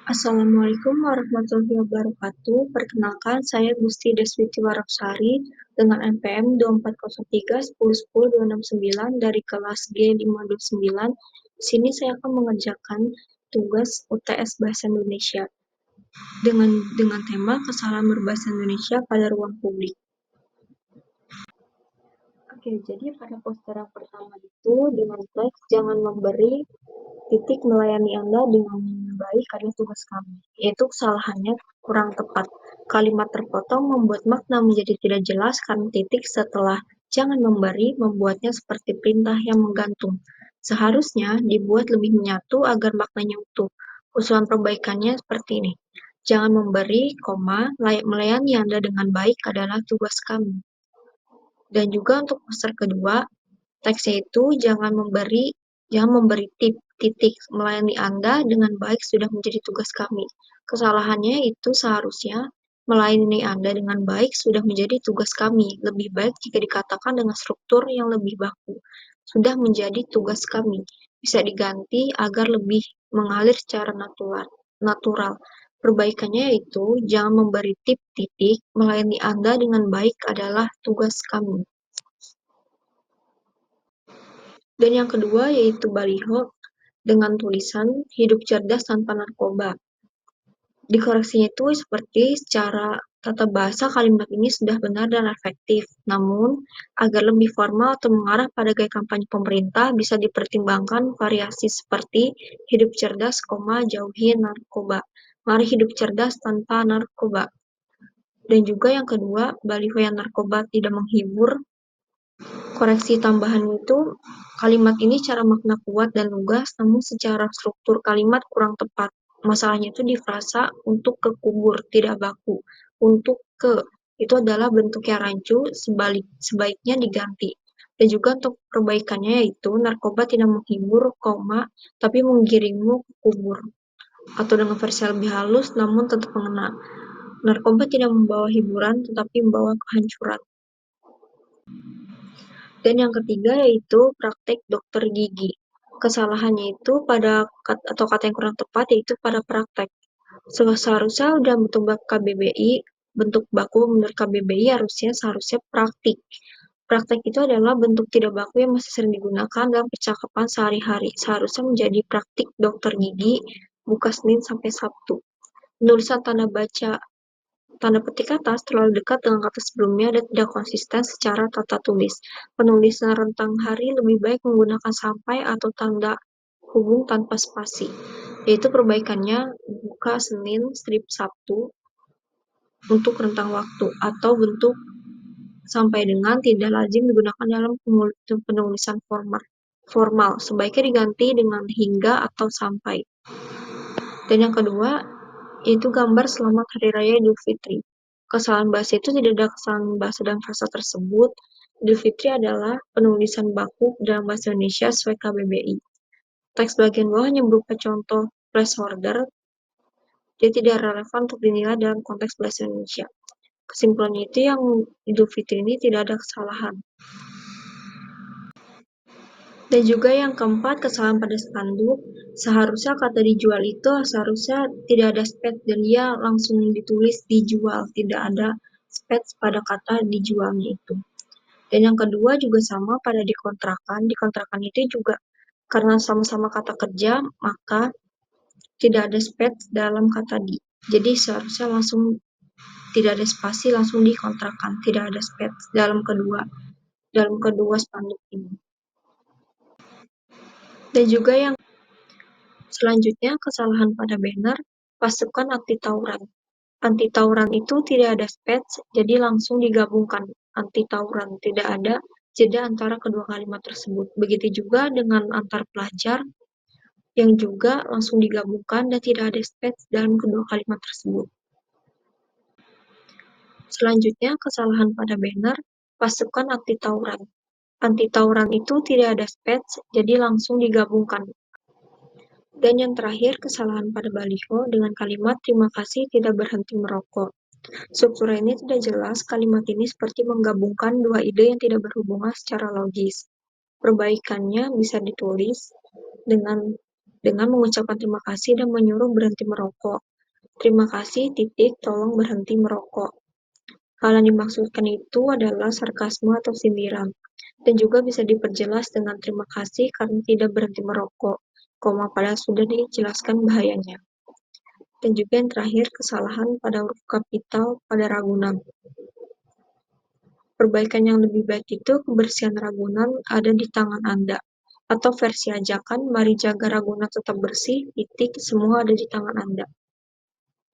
Assalamualaikum warahmatullahi wabarakatuh. Perkenalkan, saya Gusti Deswiti Warapsari dengan NPM 2403 1010269 dari kelas G529. Di sini saya akan mengerjakan tugas UTS Bahasa Indonesia dengan tema kesalahan berbahasa Indonesia pada ruang publik. Oke, jadi pada poster yang pertama itu dengan teks jangan memberi titik melayani Anda dengan baik adalah tugas kami, yaitu kesalahannya kurang tepat. Kalimat terpotong membuat makna menjadi tidak jelas karena titik setelah jangan memberi membuatnya seperti perintah yang menggantung. Seharusnya dibuat lebih menyatu agar maknanya utuh. Usulan perbaikannya seperti ini. Jangan memberi, layak melayani Anda dengan baik adalah tugas kami. Dan juga untuk poster kedua, teksnya itu jangan memberi titik melayani Anda dengan baik sudah menjadi tugas kami. Kesalahannya itu seharusnya melayani Anda dengan baik sudah menjadi tugas kami. Lebih baik jika dikatakan dengan struktur yang lebih baku. Sudah menjadi tugas kami. Bisa diganti agar lebih mengalir secara natural. Perbaikannya yaitu jangan memberi titik melayani Anda dengan baik adalah tugas kami. Dan yang kedua yaitu baliho dengan tulisan hidup cerdas tanpa narkoba. Dikoreksinya itu seperti secara tata bahasa kalimat ini sudah benar dan efektif. Namun, agar lebih formal atau mengarah pada gaya kampanye pemerintah bisa dipertimbangkan variasi seperti hidup cerdas, jauhi narkoba. Mari hidup cerdas tanpa narkoba. Dan juga yang kedua, baliho yang narkoba tidak menghibur. Koreksi tambahan itu, kalimat ini secara makna kuat dan lugas, namun secara struktur kalimat kurang tepat. Masalahnya itu di frasa untuk kekubur, tidak baku. Untuk ke, itu adalah bentuk yang rancu, sebaiknya diganti. Dan juga untuk perbaikannya yaitu, narkoba tidak menghibur, tapi menggiringmu ke kubur. Atau dengan versi lebih halus, namun tetap mengena. Narkoba tidak membawa hiburan, tetapi membawa kehancuran. Dan yang ketiga yaitu praktek dokter gigi. Kesalahannya itu pada kata yang kurang tepat yaitu pada praktek. Seharusnya dalam bentuk KBBI, bentuk baku menurut KBBI seharusnya praktik. Praktek itu adalah bentuk tidak baku yang masih sering digunakan dalam percakapan sehari-hari. Seharusnya menjadi praktik dokter gigi, buka Senin sampai Sabtu. Penulisan tanda petik atas terlalu dekat dengan kata sebelumnya dan tidak konsisten secara tata tulis. Penulisan rentang hari lebih baik menggunakan sampai atau tanda hubung tanpa spasi. Yaitu perbaikannya buka Senin, strip Sabtu untuk rentang waktu atau bentuk sampai dengan tidak lazim digunakan dalam penulisan formal. Sebaiknya diganti dengan hingga atau sampai. Dan yang kedua, yaitu gambar selamat Hari Raya Idul Fitri. Kesalahan bahasa itu tidak ada kesalahan bahasa dan frasa tersebut. Idul Fitri adalah penulisan baku dalam bahasa Indonesia sesuai KBBI. Teks bagian bawah hanya berupa contoh placeholder, dia tidak relevan untuk dinilai dalam konteks bahasa Indonesia. Kesimpulannya itu yang Idul Fitri ini tidak ada kesalahan. Dan juga yang keempat, kesalahan pada spanduk. Seharusnya kata dijual itu seharusnya tidak ada space dan dia langsung ditulis dijual, tidak ada space pada kata dijualnya itu. Dan yang kedua juga sama pada dikontrakan. Dikontrakan itu juga karena sama-sama kata kerja, maka tidak ada space dalam kata di. Jadi seharusnya langsung tidak ada spasi, langsung dikontrakan, tidak ada space dalam kedua spanduk ini. Dan juga yang selanjutnya, kesalahan pada banner, pasukan anti tawuran. Anti tawuran itu tidak ada space, jadi langsung digabungkan. Anti tawuran, tidak ada jeda antara kedua kalimat tersebut. Begitu juga dengan antar pelajar, yang juga langsung digabungkan dan tidak ada space dalam kedua kalimat tersebut. Selanjutnya, kesalahan pada banner, pasukan anti tawuran. Anti tawuran itu tidak ada space, jadi langsung digabungkan. Dan yang terakhir, kesalahan pada baliho dengan kalimat terima kasih tidak berhenti merokok. Struktur ini tidak jelas, kalimat ini seperti menggabungkan dua ide yang tidak berhubungan secara logis. Perbaikannya bisa ditulis dengan dengan mengucapkan terima kasih dan menyuruh berhenti merokok. Terima kasih, titik, tolong berhenti merokok. Hal yang dimaksudkan itu adalah sarkasme atau sindiran, dan juga bisa diperjelas dengan terima kasih karena tidak berhenti merokok, padahal sudah dijelaskan bahayanya. Dan juga yang terakhir, kesalahan pada huruf kapital pada Ragunan. Perbaikan yang lebih baik itu kebersihan Ragunan ada di tangan Anda. Atau versi ajakan, mari jaga Ragunan tetap bersih, titik, semua ada di tangan Anda.